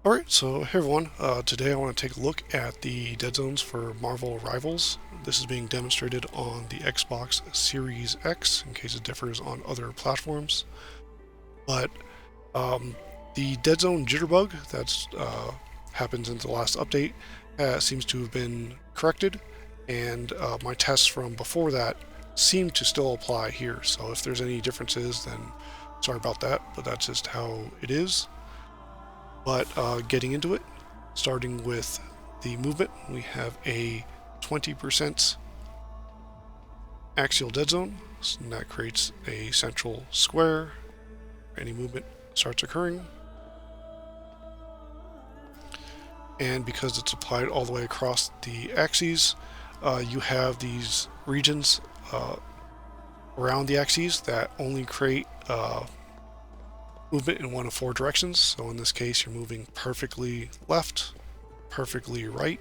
Alright, so hey everyone, today I want to take a look at the Deadzones for Marvel Rivals. This is being demonstrated on the Xbox Series X, in case it differs on other platforms. But the Deadzone jitterbug that's happened since the last update seems to have been corrected, and my tests from before that seem to still apply here. So if there's any differences, then sorry about that, but that's just how it is. But getting into it, starting with the movement, we have a 20% axial dead zone, and that creates a central square. Any movement starts occurring. And because it's applied all the way across the axes, you have these regions around the axes that only create movement in one of four directions. So in this case, you're moving perfectly left, perfectly right,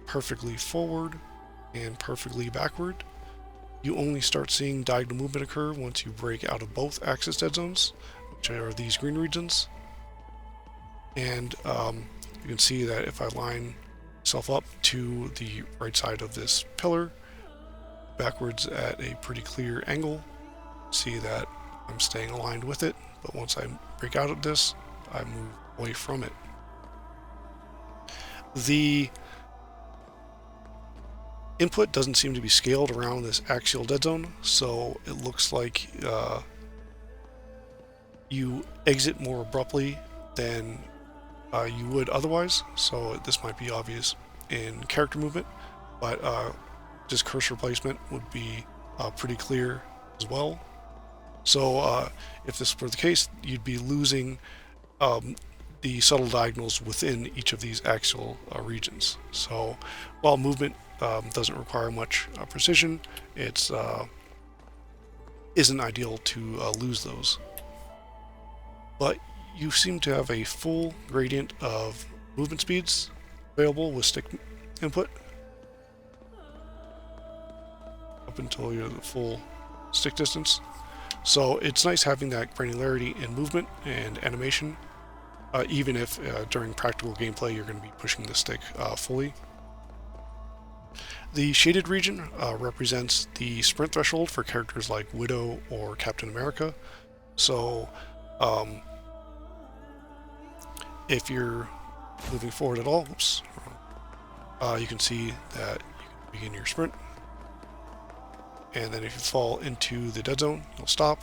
perfectly forward, and perfectly backward. You only start seeing diagonal movement occur once you break out of both axis dead zones, which are these green regions. And you can see that if I line myself up to the right side of this pillar, backwards at a pretty clear angle, see that I'm staying aligned with it. But once I break out of this, I move away from it. The input doesn't seem to be scaled around this axial dead zone, so it looks like you exit more abruptly than you would otherwise. So this might be obvious in character movement, but just cursor placement would be pretty clear as well. So if this were the case, you'd be losing the subtle diagonals within each of these axial regions. So while movement doesn't require much precision, it isn't ideal to lose those. But you seem to have a full gradient of movement speeds available with stick input up until you're the full stick distance. So it's nice having that granularity in movement and animation, even if during practical gameplay you're going to be pushing the stick fully. The shaded region represents the sprint threshold for characters like Widow or Captain America. So if you're moving forward at all, you can see that you can begin your sprint. And then if you fall into the dead zone, you'll stop.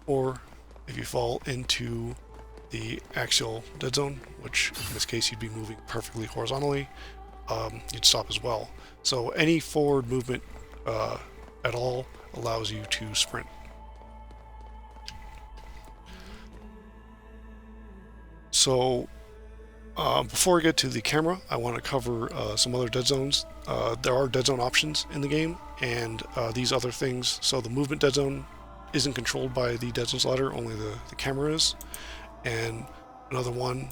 Or if you fall into the axial dead zone, which in this case you'd be moving perfectly horizontally, you'd stop as well. So any forward movement at all allows you to sprint. So before I get to the camera, I want to cover some other dead zones. There are dead zone options in the game, and these other things. So the movement dead zone isn't controlled by the dead zones ladder, only the camera is. And another one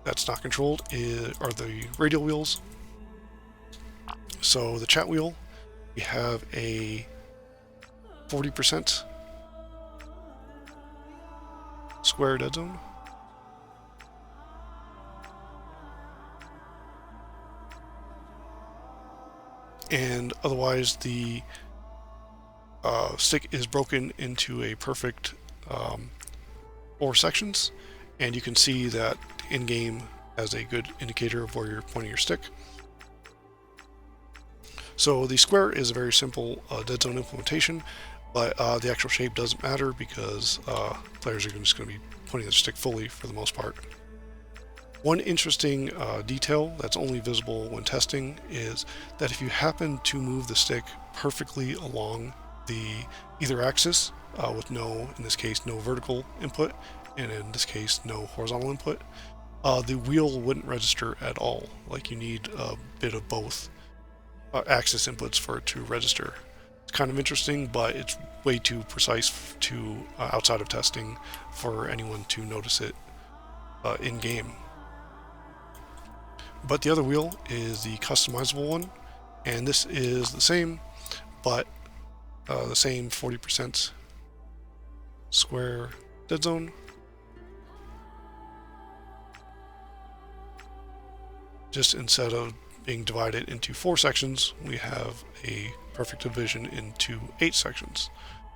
that's not controlled are the radial wheels. So the chat wheel, we have a 40% square dead zone. And otherwise the stick is broken into a perfect 4 sections, and you can see that in-game has a good indicator of where you're pointing your stick. So the square is a very simple dead zone implementation, but the actual shape doesn't matter because players are just going to be pointing their stick fully for the most part. One interesting detail that's only visible when testing is that if you happen to move the stick perfectly along the either axis with no, in this case, no vertical input, and in this case, no horizontal input, the wheel wouldn't register at all. Like, you need a bit of both axis inputs for it to register. It's kind of interesting, but it's way too precise to outside of testing for anyone to notice it in game. But the other wheel is the customizable one, and this is the same, but the same 40% square dead zone. just instead of being divided into 4 sections, we have a perfect division into 8 sections.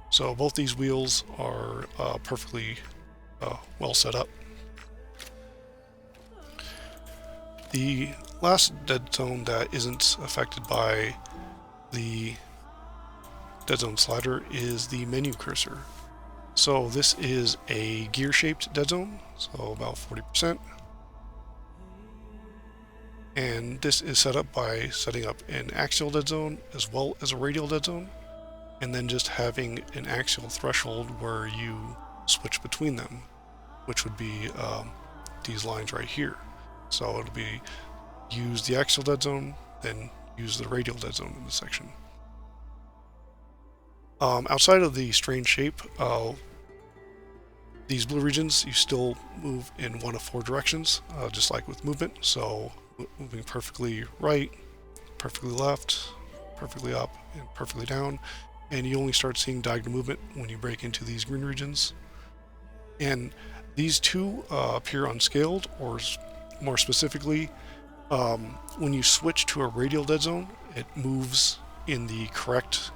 So both these wheels are perfectly well set up. The last dead zone that isn't affected by the dead zone slider is the menu cursor. So this is a gear-shaped dead zone, so about 40%. And this is set up by setting up an axial dead zone as well as a radial dead zone, and then just having an axial threshold where you switch between them, which would be these lines right here. So it'll be use the axial dead zone, then use the radial dead zone in this section. Outside of the strange shape, these blue regions, you still move in one of 4 directions, just like with movement. So moving perfectly right, perfectly left, perfectly up, and perfectly down. And you only start seeing diagonal movement when you break into these green regions. And these two appear unscaled, or more specifically, when you switch to a radial dead zone, it moves in the correct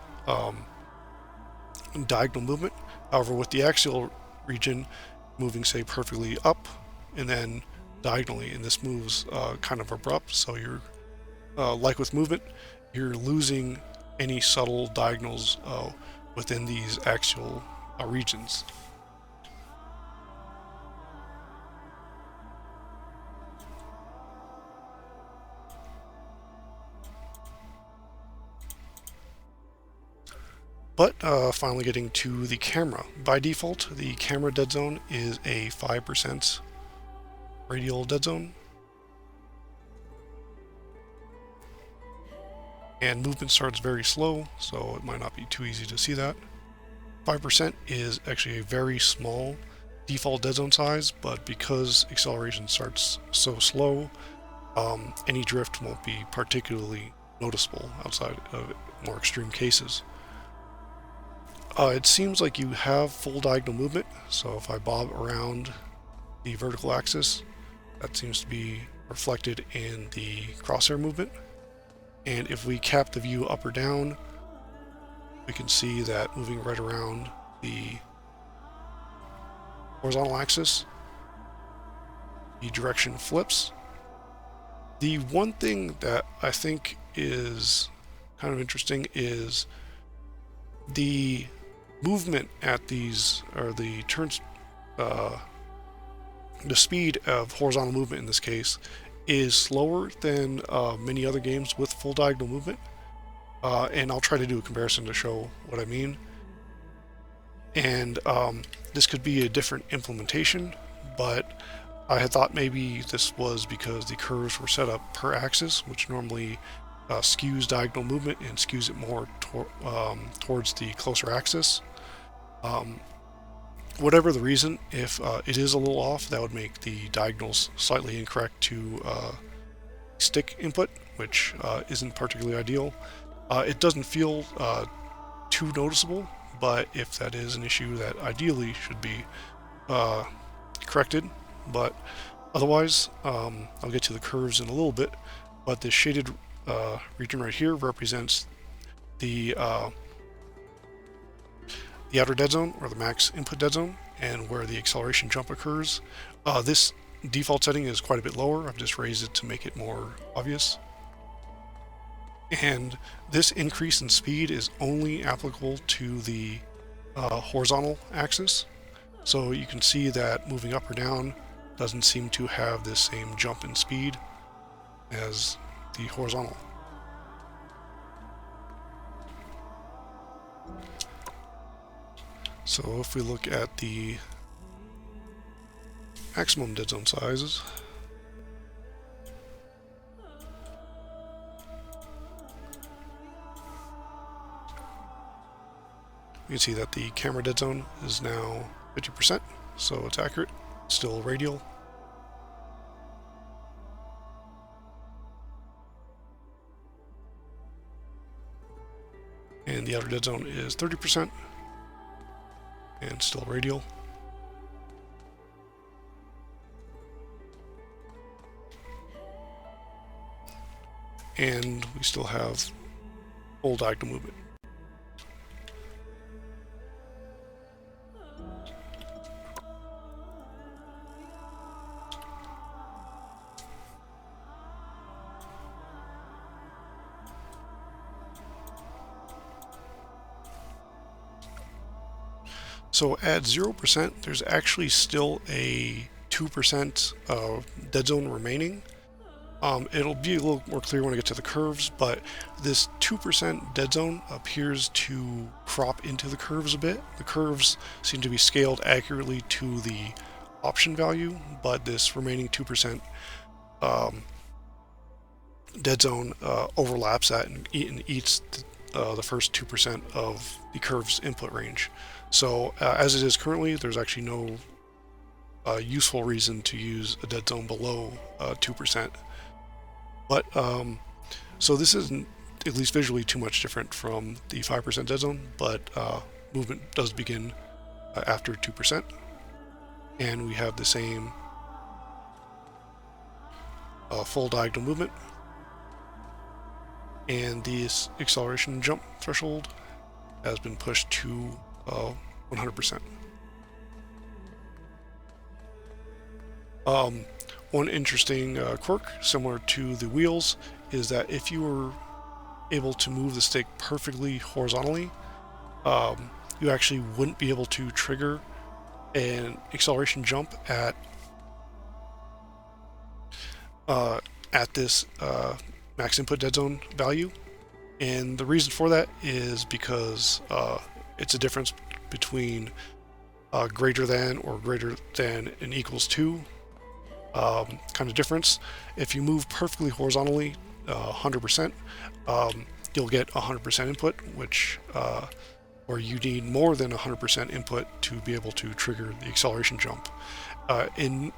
diagonal movement. However, with the axial region moving, say, perfectly up and then diagonally, and this moves kind of abrupt, so you're like with movement, you're losing any subtle diagonals within these axial regions. But finally getting to the camera. By default, the camera dead zone is a 5% radial dead zone. And movement starts very slow, so it might not be too easy to see that. 5% is actually a very small default dead zone size, but because acceleration starts so slow, any drift won't be particularly noticeable outside of more extreme cases. It seems like you have full diagonal movement, so if I bob around the vertical axis, that seems to be reflected in the crosshair movement. And if we cap the view up or down, we can see that moving right around the horizontal axis, the direction flips. The one thing that I think is kind of interesting is the movement at these, or the turns, the speed of horizontal movement in this case is slower than many other games with full diagonal movement. And I'll try to do a comparison to show what I mean. And this could be a different implementation, but I had thought maybe this was because the curves were set up per axis, which normally skews diagonal movement and skews it more towards the closer axis. Whatever the reason, if it is a little off, that would make the diagonals slightly incorrect to stick input, which isn't particularly ideal. It doesn't feel too noticeable, but if that is an issue, that ideally should be corrected. But otherwise, I'll get to the curves in a little bit, but this shaded region right here represents the outer dead zone, or the max input dead zone, and where the acceleration jump occurs. This default setting is quite a bit lower. I've just raised it to make it more obvious. And this increase in speed is only applicable to the horizontal axis. So you can see that moving up or down doesn't seem to have this same jump in speed as the horizontal. So if we look at the maximum dead zone sizes, you can see that the camera dead zone is now 50%, so it's accurate, still radial. And the outer dead zone is 30%, and still radial. and we still have full diagonal movement. So at 0%, there's actually still a 2% dead zone remaining. It'll be a little more clear when I get to the curves, but this 2% dead zone appears to crop into the curves a bit. The curves seem to be scaled accurately to the option value, but this remaining 2% dead zone overlaps that and eats the first 2% of the curve's input range. So as it is currently, there's actually no useful reason to use a dead zone below 2%. But so this isn't, at least visually, too much different from the 5% dead zone, but movement does begin after 2%. And we have the same full diagonal movement. And this acceleration jump threshold has been pushed to 100%. One interesting quirk, similar to the wheels, is that if you were able to move the stick perfectly horizontally, you actually wouldn't be able to trigger an acceleration jump at this max input dead zone value. And the reason for that is because it's a difference between greater than or greater than and equals to kind of difference. If you move perfectly horizontally 100%, you'll get 100% input, which or you need more than 100% input to be able to trigger the acceleration jump. In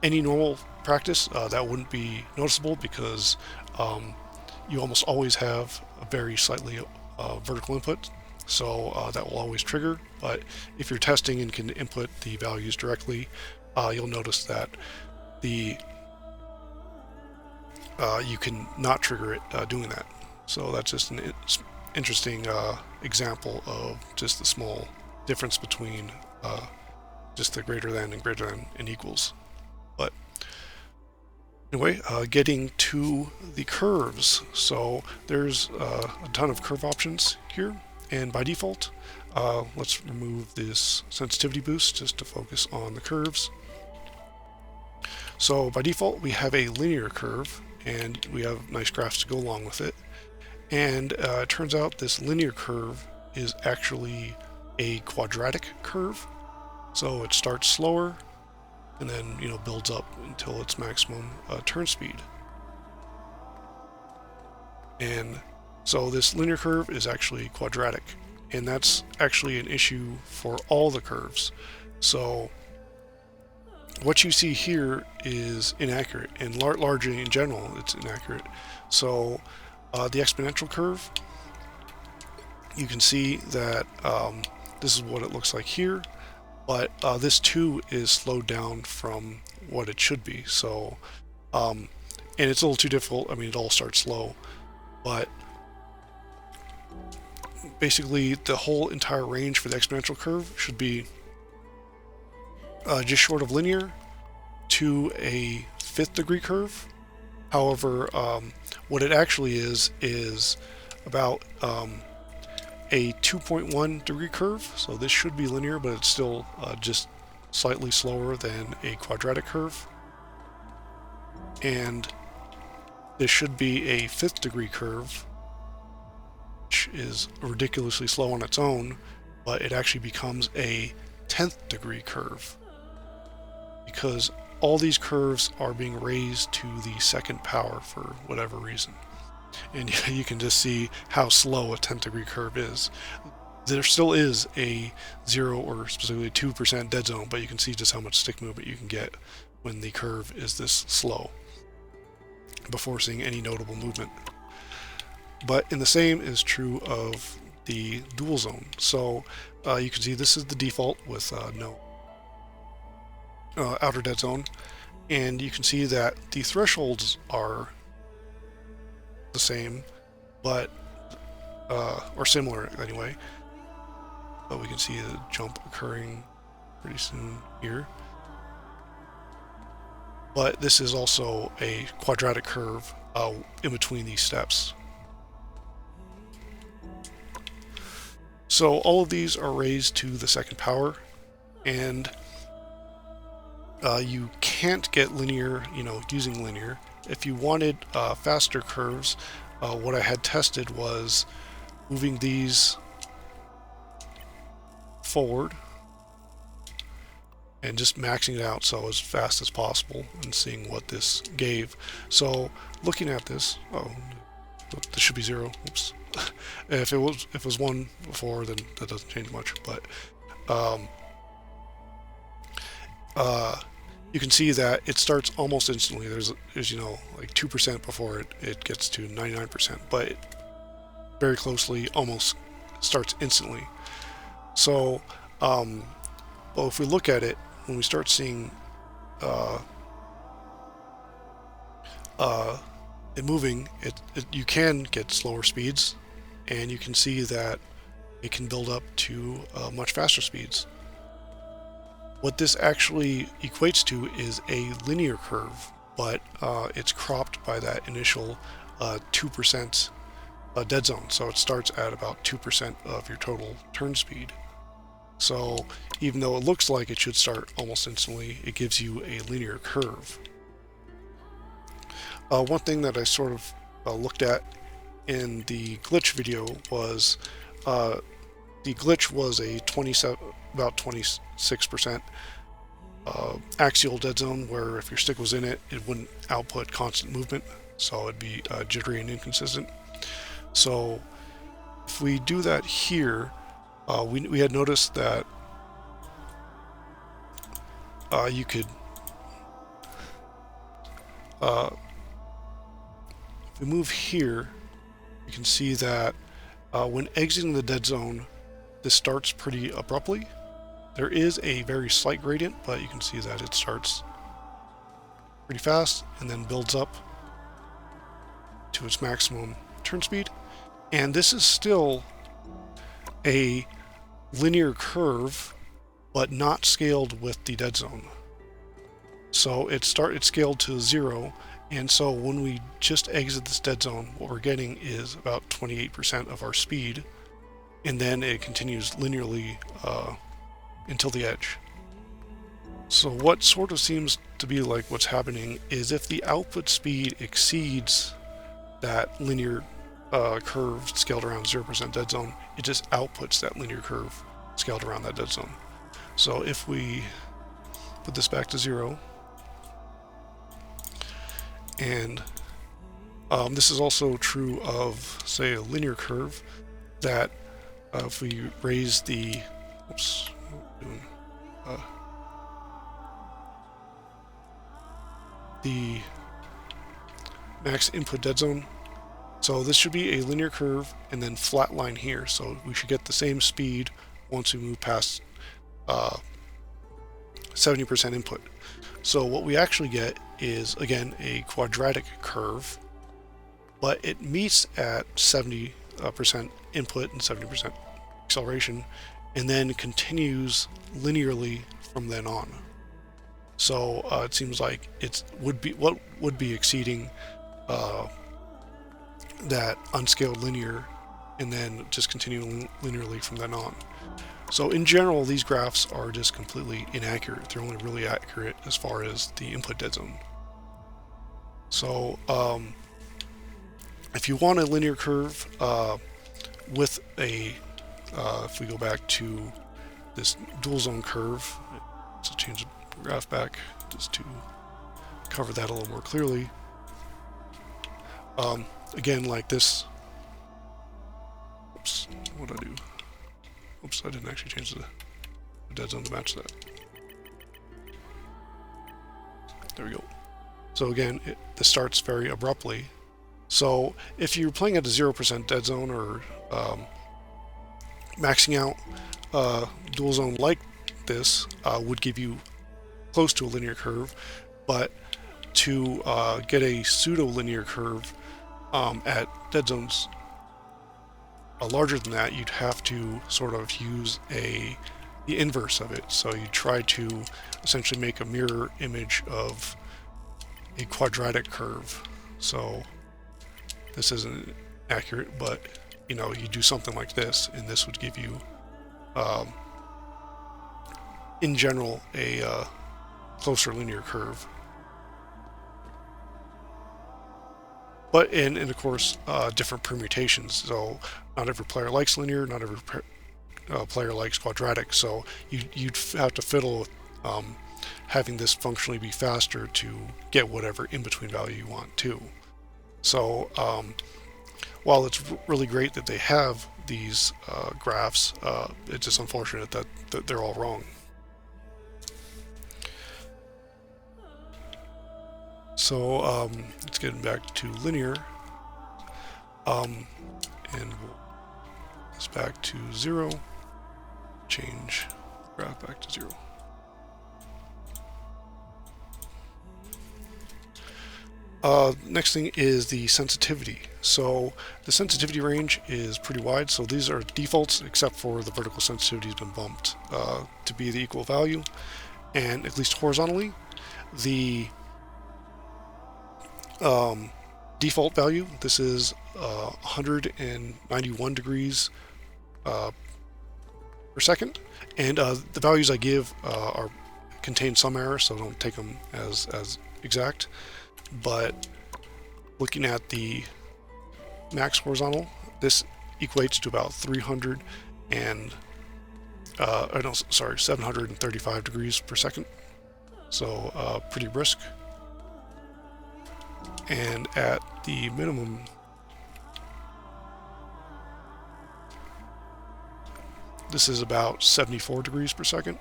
any normal practice, that wouldn't be noticeable because you almost always have a very slightly vertical input, so that will always trigger. But if you're testing and can input the values directly, you'll notice that you can not trigger it doing that. So that's just an interesting example of just the small difference between just the greater than and equals. But anyway, getting to the curves. So there's a ton of curve options here, and by default, let's remove this sensitivity boost just to focus on the curves. So by default, we have a linear curve, and we have nice graphs to go along with it. And it turns out this linear curve is actually a quadratic curve. So it starts slower, and then builds up until its maximum turn speed. And so this linear curve is actually quadratic, and that's actually an issue for all the curves. So what you see here is inaccurate, and largely in general it's inaccurate. So the exponential curve, you can see that this is what it looks like here, but this too is slowed down from what it should be. So and it's a little too difficult. I mean, it all starts slow, but basically the whole entire range for the exponential curve should be just short of linear to a 5th degree curve. However, what it actually is about a 2.1 degree curve. So this should be linear, but it's still just slightly slower than a quadratic curve. And this should be a 5th degree curve, which is ridiculously slow on its own, but it actually becomes a 10th degree curve because all these curves are being raised to the 2nd power for whatever reason. And you can just see how slow a 10th degree curve is. There still is a 0 or specifically 2% dead zone, but you can see just how much stick movement you can get when the curve is this slow before seeing any notable movement. But in the same is true of the dual zone. So you can see this is the default with no outer dead zone, and you can see that the thresholds are the same, but or similar anyway. But we can see the jump occurring pretty soon here. But this is also a quadratic curve in between these steps. So all of these are raised to the second power, and you can't get linear, using linear. If you wanted faster curves, what I had tested was moving these forward and just maxing it out so as fast as possible and seeing what this gave. So looking at this, this should be 0. Oops. If it was 1 before, then that doesn't change much. But you can see that it starts almost instantly. There's like 2% before it gets to 99%, but it very closely almost starts instantly. So, well, if we look at it, when we start seeing it moving, you can get slower speeds, and you can see that it can build up to much faster speeds. What this actually equates to is a linear curve, but it's cropped by that initial 2% dead zone. So it starts at about 2% of your total turn speed. So even though it looks like it should start almost instantly, it gives you a linear curve. One thing that I sort of looked at in the glitch video was the glitch was a about 26% axial dead zone, where if your stick was in it, it wouldn't output constant movement, so it'd be jittery and inconsistent. So if we do that here, we had noticed that you could if we move here, you can see that when exiting the dead zone, this starts pretty abruptly. There is a very slight gradient, but you can see that it starts pretty fast and then builds up to its maximum turn speed. And this is still a linear curve, but not scaled with the dead zone. So it's scaled to 0, and so when we just exit this dead zone, what we're getting is about 28% of our speed, and then it continues linearly until the edge. So what sort of seems to be like what's happening is if the output speed exceeds that linear curve scaled around 0% dead zone, it just outputs that linear curve scaled around that dead zone. So if we put this back to 0, and this is also true of, say, a linear curve, that if we raise the the max input dead zone, so this should be a linear curve and then flat line here, so we should get the same speed once we move past 70% input. So what we actually get is, again, a quadratic curve, but it meets at 70% input and 70% acceleration, and then continues linearly from then on. So it seems like what would be exceeding that unscaled linear, and then just continuing linearly from then on. So in general, these graphs are just completely inaccurate. They're only really accurate as far as the input dead zone. So if you want a linear curve with a, if we go back to this dual zone curve, so change the graph back just to cover that a little more clearly. Again, like this. Oops, what did I do? Oops, I didn't actually change the dead zone to match that. There we go. So again, this starts very abruptly. So if you're playing at a 0% dead zone, or maxing out dual zone like this would give you close to a linear curve, but to get a pseudo linear curve, at dead zones larger than that, you'd have to sort of use the inverse of it. So you try to essentially make a mirror image of a quadratic curve. So this isn't accurate, but you know, you do something like this, and this would give you, in general, a closer linear curve. But and of course, different permutations. So not every player likes linear, not every player likes quadratic. So you'd have to fiddle with having this functionally be faster to get whatever in-between value you want too. So while it's really great that they have these graphs, it's just unfortunate that they're all wrong. So let's get back to linear, and we'll this back to 0, change graph back to 0. Next thing is the sensitivity. So the sensitivity range is pretty wide, so these are defaults except for the vertical sensitivity has been bumped to be the equal value, and at least horizontally, the default value, this is 191 degrees per second, and the values I give contain some error, so don't take them as exact. But looking at the max horizontal, this equates to about 735 degrees per second, so pretty brisk. And at the minimum, this is about 74 degrees per second.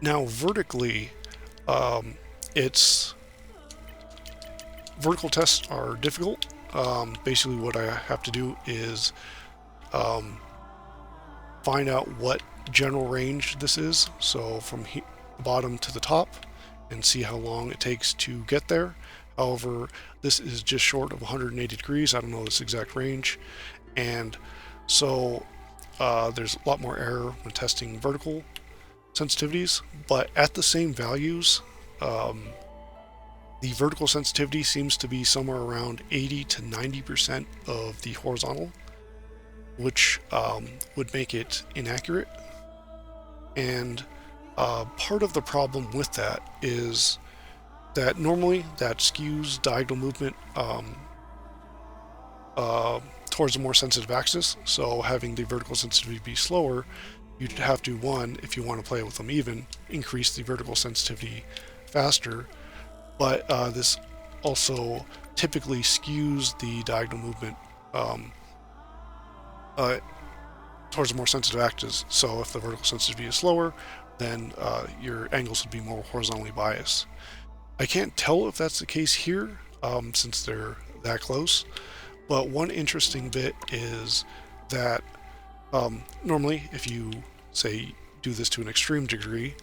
Now vertically, vertical tests are difficult. Basically what I have to do is find out what general range this is, so from the bottom to the top, and see how long it takes to get there. However, this is just short of 180 degrees. I don't know this exact range, and so there's a lot more error when testing vertical sensitivities, but at the same values, the vertical sensitivity seems to be somewhere around 80 to 90% of the horizontal, which would make it inaccurate. And part of the problem with that is that normally that skews diagonal movement towards a more sensitive axis, so having the vertical sensitivity be slower, you'd have to, one, if you want to play with them even, increase the vertical sensitivity faster, but this also typically skews the diagonal movement towards a more sensitive axis. So if the vertical sensitivity is slower, then your angles would be more horizontally biased. I can't tell if that's the case here, since they're that close, but one interesting bit is that normally if you, say, do this to an extreme degree,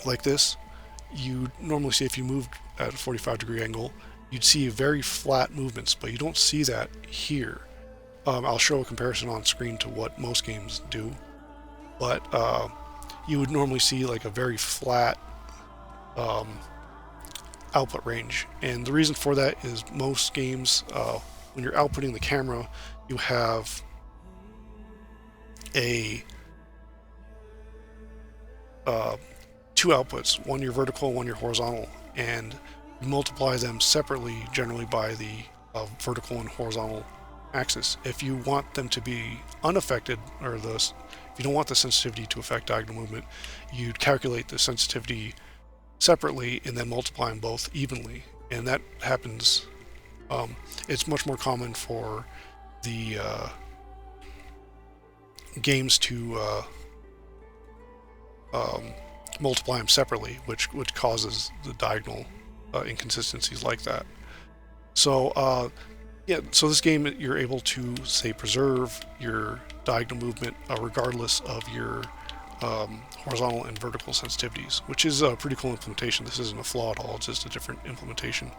like this, you normally see if you moved at a 45-degree angle, you'd see very flat movements, but you don't see that here. I'll show a comparison on screen to what most games do, but you would normally see like a very flat output range, and the reason for that is most games, when you're outputting the camera, you have two outputs, one your vertical, one your horizontal, and you multiply them separately, generally by the vertical and horizontal axis. If you want them to be unaffected, or if you don't want the sensitivity to affect diagonal movement, you'd calculate the sensitivity separately and then multiply them both evenly, and that happens. It's much more common for the games to multiply them separately, which causes the diagonal inconsistencies like that. So yeah, so this game, you're able to, say, preserve your diagonal movement regardless of your horizontal and vertical sensitivities, which is a pretty cool implementation. This isn't a flaw at all, it's just a different implementation.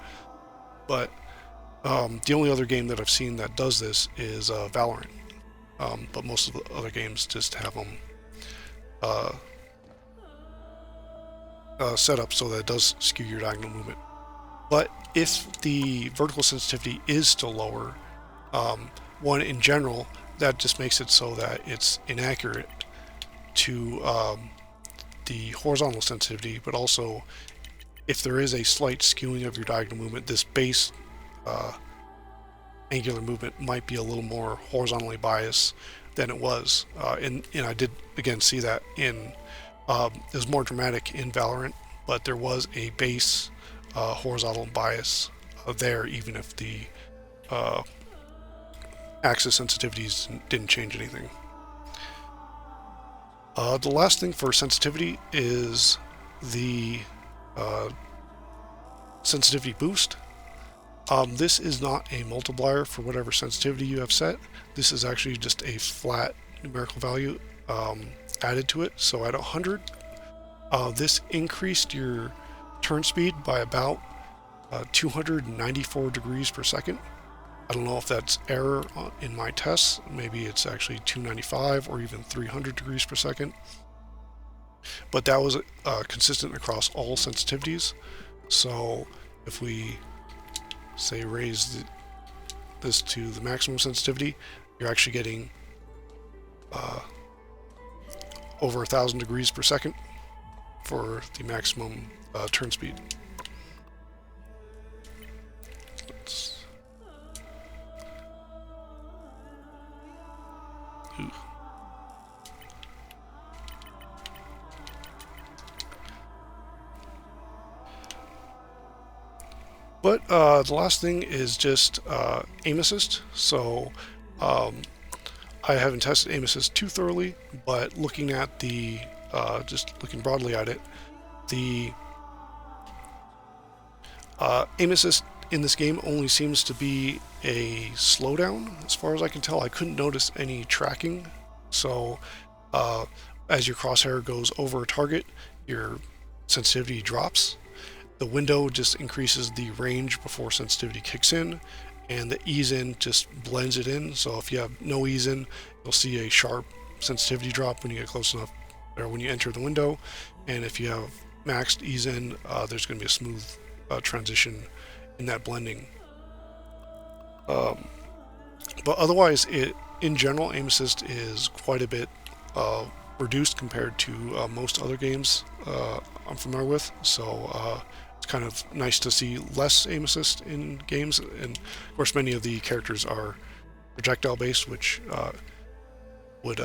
But the only other game that I've seen that does this is Valorant. But most of the other games just have them set up so that it does skew your diagonal movement. But if the vertical sensitivity is still lower, one in general, that just makes it so that it's inaccurate to the horizontal sensitivity, but also if there is a slight skewing of your diagonal movement, this base angular movement might be a little more horizontally biased than it was. And I did again see that in it was more dramatic in Valorant, but there was a base horizontal bias there, even if the axis sensitivities didn't change anything. The last thing for sensitivity is the sensitivity boost. This is not a multiplier for whatever sensitivity you have set. This is actually just a flat numerical value added to it. So at 100, this increased your turn speed by about 294 degrees per second. I don't know if that's error in my tests. Maybe it's actually 295 or even 300 degrees per second. But that was consistent across all sensitivities. So if we say raise this to the maximum sensitivity, you're actually getting over 1,000 degrees per second for the maximum turn speed. But the last thing is just aim assist. So I haven't tested aim assist too thoroughly, but looking at the just looking broadly at it, the aim assist in this game only seems to be a slowdown as far as I can tell. I couldn't notice any tracking. So as your crosshair goes over a target, your sensitivity drops. The window just increases the range before sensitivity kicks in, and the ease in just blends it in. So if you have no ease in, you'll see a sharp sensitivity drop when you get close enough, or when you enter the window. And if you have maxed ease in, there's going to be a smooth transition in that blending. But otherwise, in general, aim assist is quite a bit reduced compared to most other games I'm familiar with. So it's kind of nice to see less aim assist in games, and of course many of the characters are projectile based, which would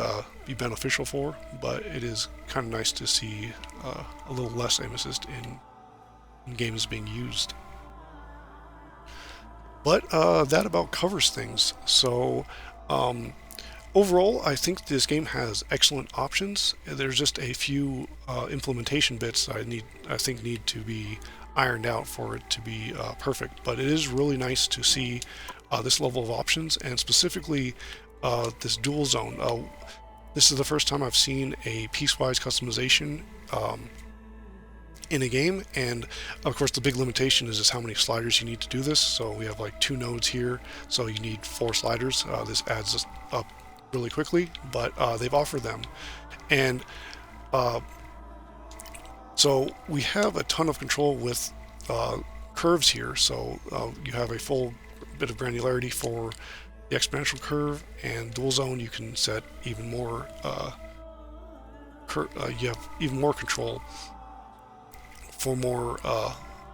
be beneficial for, but it is kind of nice to see a little less aim assist in games being used. But that about covers things. So overall, I think this game has excellent options. There's just a few implementation bits I think need to be ironed out for it to be perfect. But it is really nice to see this level of options, and specifically this dual zone. This is the first time I've seen a piecewise customization in a game, and of course the big limitation is just how many sliders you need to do this. So we have like 2 nodes here, so you need 4 sliders. This adds up really quickly, but they've offered them, and so we have a ton of control with curves here. So you have a full bit of granularity for the exponential curve, and dual zone you can set even more. You have even more control for more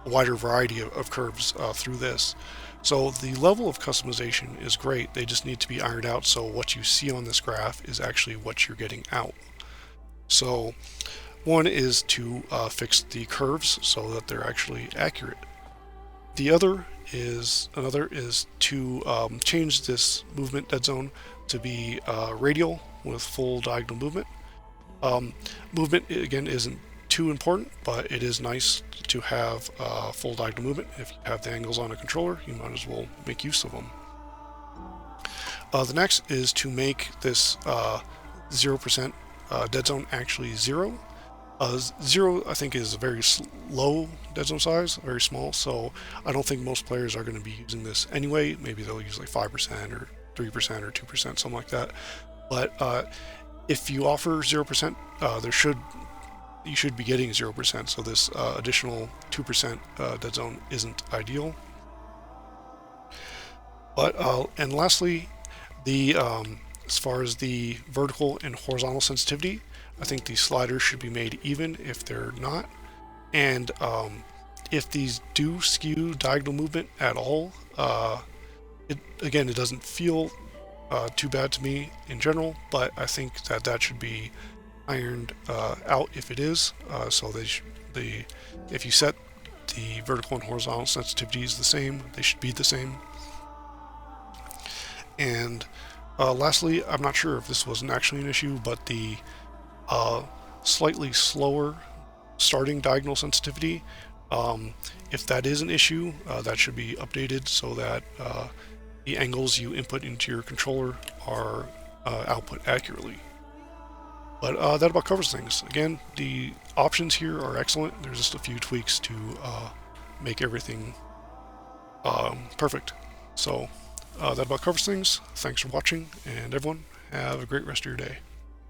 wider variety of curves through this. So the level of customization is great. They just need to be ironed out so what you see on this graph is actually what you're getting out. So one is to fix the curves so that they're actually accurate. The other is to change this movement dead zone to be radial with full diagonal movement. Movement again isn't too important, but it is nice to have full diagonal movement. If you have the angles on a controller, you might as well make use of them. The next is to make this 0% Deadzone actually 0. 0 I think is a very low Deadzone size, very small, so I don't think most players are going to be using this anyway. Maybe they'll use like 5% or 3% or 2%, something like that. But if you offer 0%, you should be getting 0%, so this additional 2% Deadzone isn't ideal. But and lastly, the as far as the vertical and horizontal sensitivity, I think these sliders should be made even if they're not. And if these do skew diagonal movement at all, it doesn't feel too bad to me in general, but I think that should be ironed out if it is. So if you set the vertical and horizontal sensitivities the same, they should be the same. And lastly, I'm not sure if this wasn't actually an issue, but the slightly slower starting diagonal sensitivity, if that is an issue, that should be updated so that the angles you input into your controller are output accurately. But that about covers things. Again, the options here are excellent. There's just a few tweaks to make everything perfect. So that about covers things. Thanks for watching, and everyone, have a great rest of your day.